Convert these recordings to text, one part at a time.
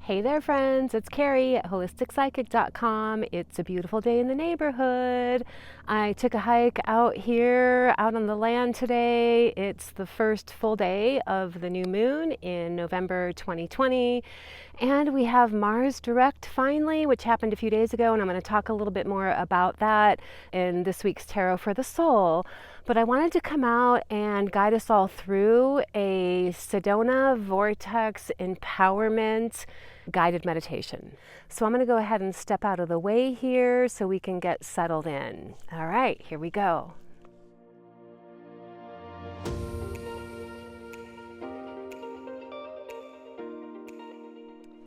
Hey there, friends. It's Carrie at holisticspsychic.com. It's a beautiful day in the neighborhood. I took a hike out here, out on the land today. It's the first full day of the new moon in November 2020. And we have Mars direct finally, which happened a few days ago. And I'm going to talk a little bit more about that in this week's Tarot for the Soul. But I wanted to come out and guide us all through a Sedona Vortex empowerment guided meditation. So I'm going to go ahead and step out of the way here so we can get settled in. All right, here we go.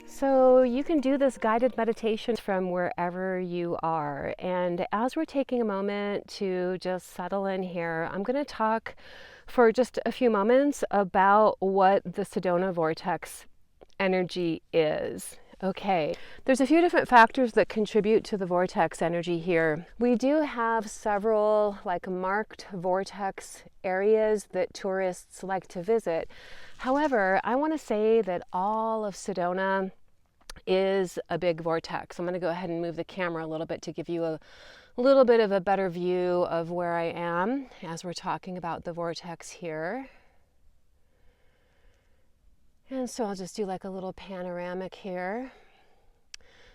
So you can do this guided meditation from wherever you are. And as we're taking a moment to just settle in here, I'm going to talk for just a few moments about what the Sedona Vortex energy is. Okay, there's a few different factors that contribute to the vortex energy here. We do have several marked vortex areas that tourists like to visit. However, I want to say that all of Sedona is a big vortex. I'm going to go ahead and move the camera a little bit to give you a little bit of a better view of where I am as we're talking about the vortex here. And so I'll just do like a little panoramic here.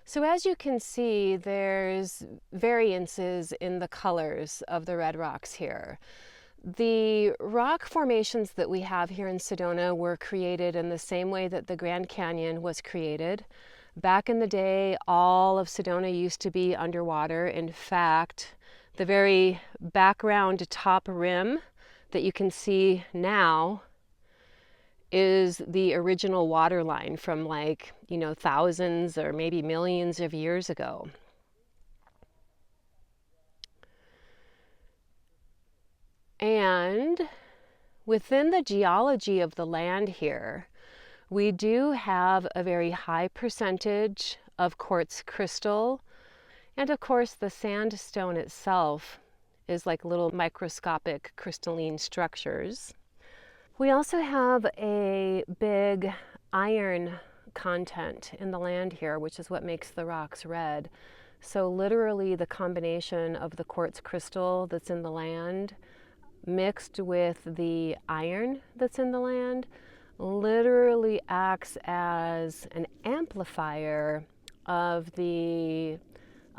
So as you can see, there's variances in the colors of the red rocks here. The rock formations that we have here in Sedona were created in the same way that the Grand Canyon was created. Back in the day, all of Sedona used to be underwater. In fact, the very background top rim that you can see now is the original water line from thousands or maybe millions of years ago. And within the geology of the land here, we do have a very high percentage of quartz crystal. And of course, the sandstone itself is like little microscopic crystalline structures. We also have a big iron content in the land here, which is what makes the rocks red. So literally the combination of the quartz crystal that's in the land mixed with the iron that's in the land literally acts as an amplifier of the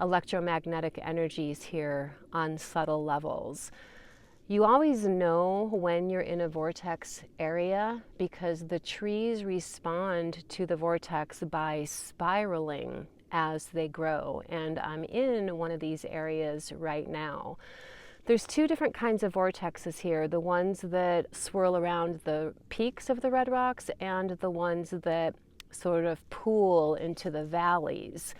electromagnetic energies here on subtle levels. You always know when you're in a vortex area because the trees respond to the vortex by spiraling as they grow. And I'm in one of these areas right now. There's two different kinds of vortexes here, the ones that swirl around the peaks of the red rocks and the ones that sort of pool into the valleys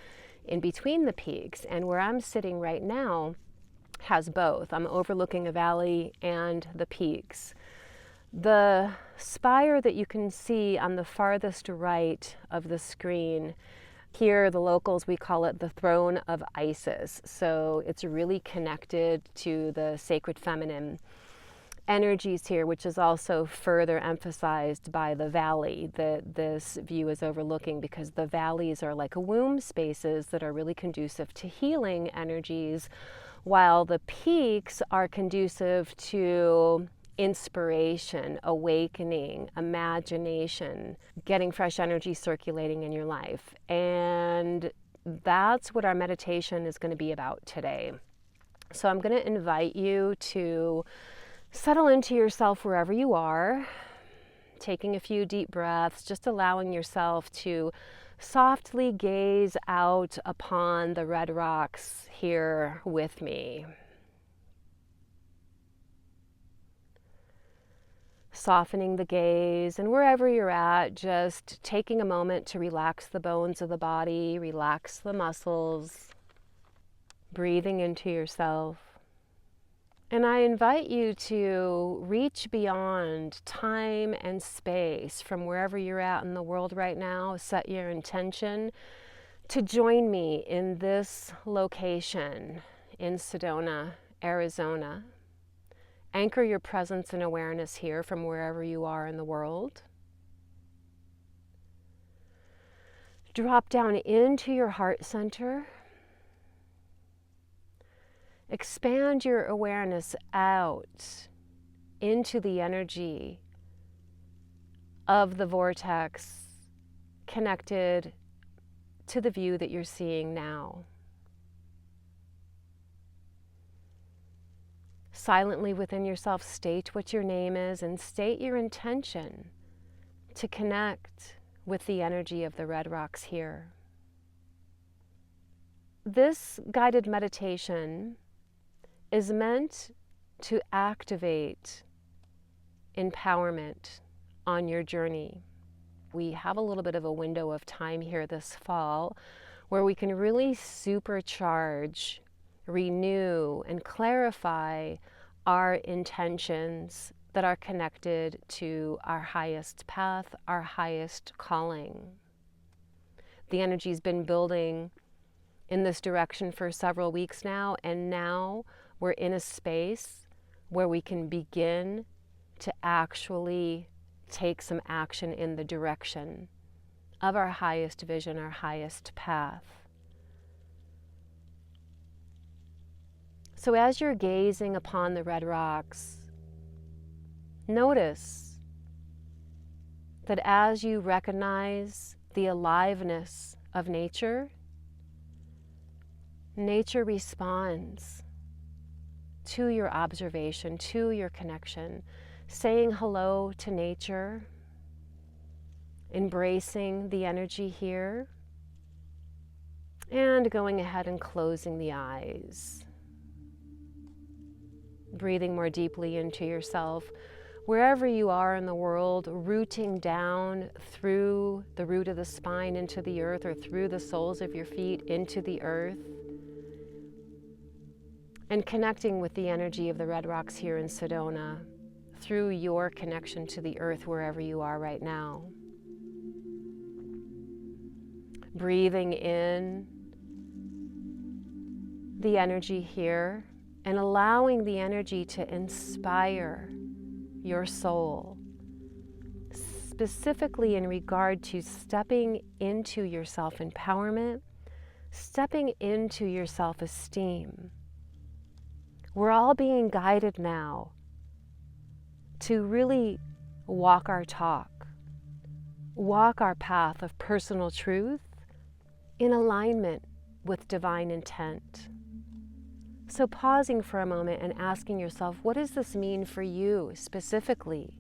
in between the peaks. And where I'm sitting right now has both. I'm overlooking a valley and the peaks. The spire that you can see on the farthest right of the screen, here the locals, we call it the throne of Isis. So it's really connected to the sacred feminine energies here, which is also further emphasized by the valley that this view is overlooking, because the valleys are like womb spaces that are really conducive to healing energies, while the peaks are conducive to inspiration, awakening, imagination, getting fresh energy circulating in your life. And that's what our meditation is going to be about today. So I'm going to invite you to settle into yourself wherever you are, taking a few deep breaths, just allowing yourself to softly gaze out upon the red rocks here with me. Softening the gaze, and wherever you're at, just taking a moment to relax the bones of the body, relax the muscles, breathing into yourself. And I invite you to reach beyond time and space from wherever you're at in the world right now. Set your intention to join me in this location in Sedona, Arizona. Anchor your presence and awareness here from wherever you are in the world. Drop down into your heart center. Expand your awareness out into the energy of the vortex connected to the view that you're seeing now. Silently within yourself, state what your name is and state your intention to connect with the energy of the red rocks here. This guided meditation is meant to activate empowerment on your journey. We have a little bit of a window of time here this fall where we can really supercharge, renew, and clarify our intentions that are connected to our highest path, our highest calling. The energy's been building in this direction for several weeks now, and now we're in a space where we can begin to actually take some action in the direction of our highest vision, our highest path. So as you're gazing upon the red rocks, notice that as you recognize the aliveness of nature, nature responds to your observation, to your connection, saying hello to nature, embracing the energy here, and going ahead and closing the eyes. Breathing more deeply into yourself, wherever you are in the world, rooting down through the root of the spine into the earth, or through the soles of your feet into the earth, and connecting with the energy of the red rocks here in Sedona through your connection to the earth wherever you are right now. Breathing in the energy here and allowing the energy to inspire your soul, specifically in regard to stepping into your self-empowerment, stepping into your self-esteem. We're all being guided now to really walk our talk, walk our path of personal truth in alignment with divine intent. So pausing for a moment and asking yourself, what does this mean for you specifically?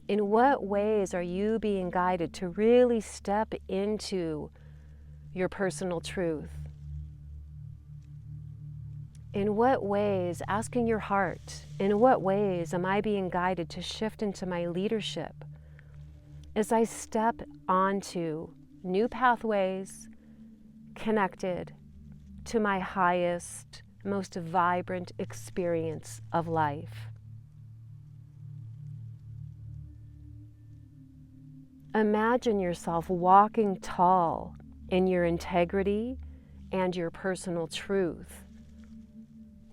In what ways are you being guided to really step into your personal truth? In what ways, asking your heart, in what ways am I being guided to shift into my leadership as I step onto new pathways connected to my highest, most vibrant experience of life? Imagine yourself walking tall in your integrity and your personal truth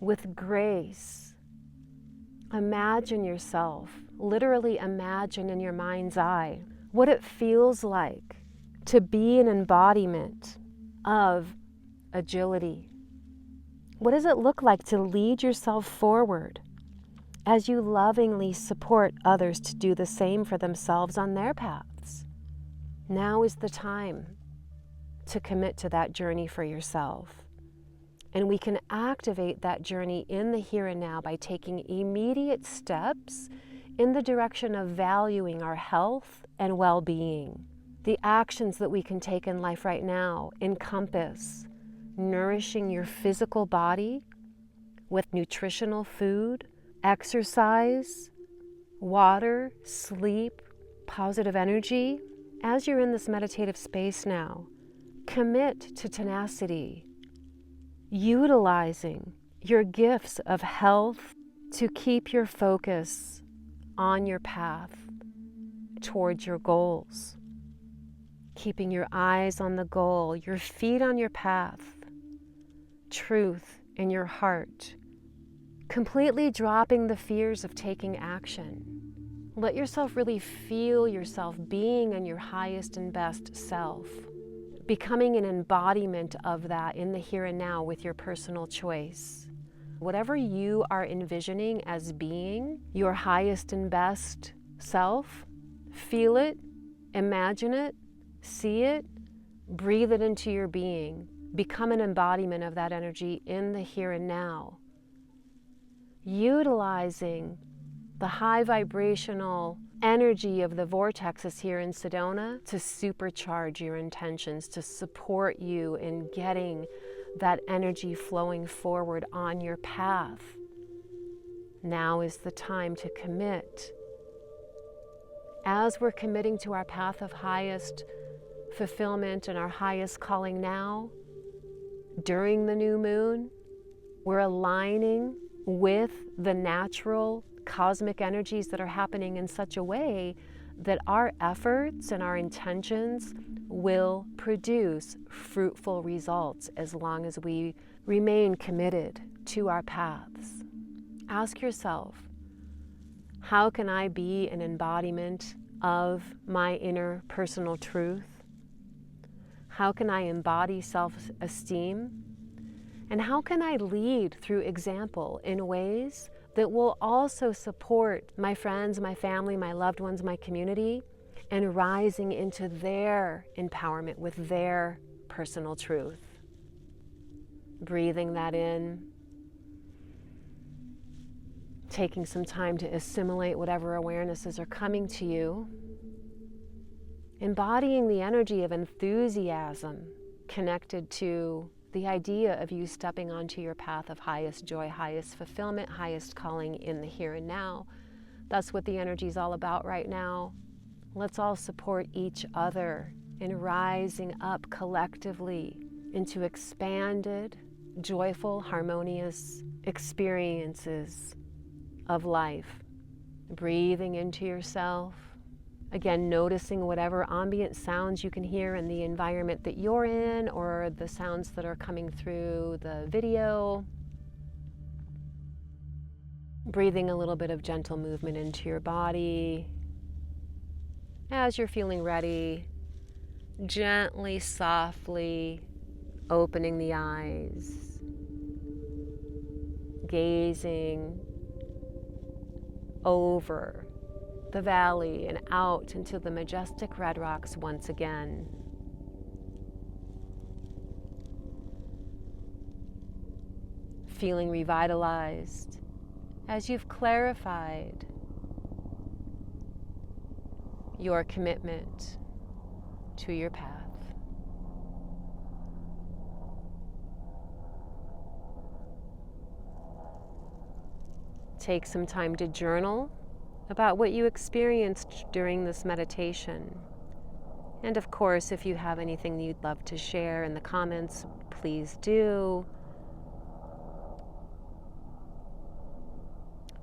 with grace. Imagine yourself, literally imagine in your mind's eye what it feels like to be an embodiment of agility. What does it look like to lead yourself forward as you lovingly support others to do the same for themselves on their paths? Now is the time to commit to that journey for yourself. And we can activate that journey in the here and now by taking immediate steps in the direction of valuing our health and well-being. The actions that we can take in life right now encompass nourishing your physical body with nutritional food, exercise, water, sleep, positive energy. As you're in this meditative space now, commit to tenacity, utilizing your gifts of health to keep your focus on your path towards your goals. Keeping your eyes on the goal, your feet on your path, truth in your heart. Completely dropping the fears of taking action. Let yourself really feel yourself being in your highest and best self. becoming an embodiment of that in the here and now with your personal choice. Whatever you are envisioning as being your highest and best self, feel it, imagine it, see it, breathe it into your being. Become an embodiment of that energy in the here and now. Utilizing the high vibrational energy of the vortexes here in Sedona to supercharge your intentions, to support you in getting that energy flowing forward on your path. Now is the time to commit. As we're committing to our path of highest fulfillment and our highest calling now, during the new moon, we're aligning with the natural cosmic energies that are happening in such a way that our efforts and our intentions will produce fruitful results as long as we remain committed to our paths. Ask yourself, how can I be an embodiment of my inner personal truth? How can I embody self-esteem? And how can I lead through example in ways that will also support my friends, my family, my loved ones, my community, and rising into their empowerment with their personal truth? Breathing that in, taking some time to assimilate whatever awarenesses are coming to you, embodying the energy of enthusiasm connected to the idea of you stepping onto your path of highest joy, highest fulfillment, highest calling in the here and now. That's what the energy is all about right now. Let's all support each other in rising up collectively into expanded, joyful, harmonious experiences of life. Breathing into yourself. Again, noticing whatever ambient sounds you can hear in the environment that you're in, or the sounds that are coming through the video. Breathing a little bit of gentle movement into your body. As you're feeling ready, gently, softly opening the eyes, gazing over the valley and out into the majestic red rocks once again. Feeling revitalized as you've clarified your commitment to your path. Take some time to journal about what you experienced during this meditation. And of course, if you have anything you'd love to share in the comments, please do.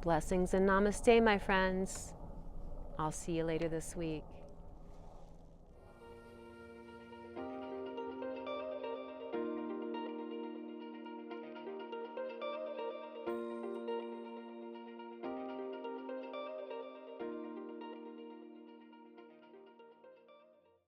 Blessings and namaste, my friends. I'll see you later this week.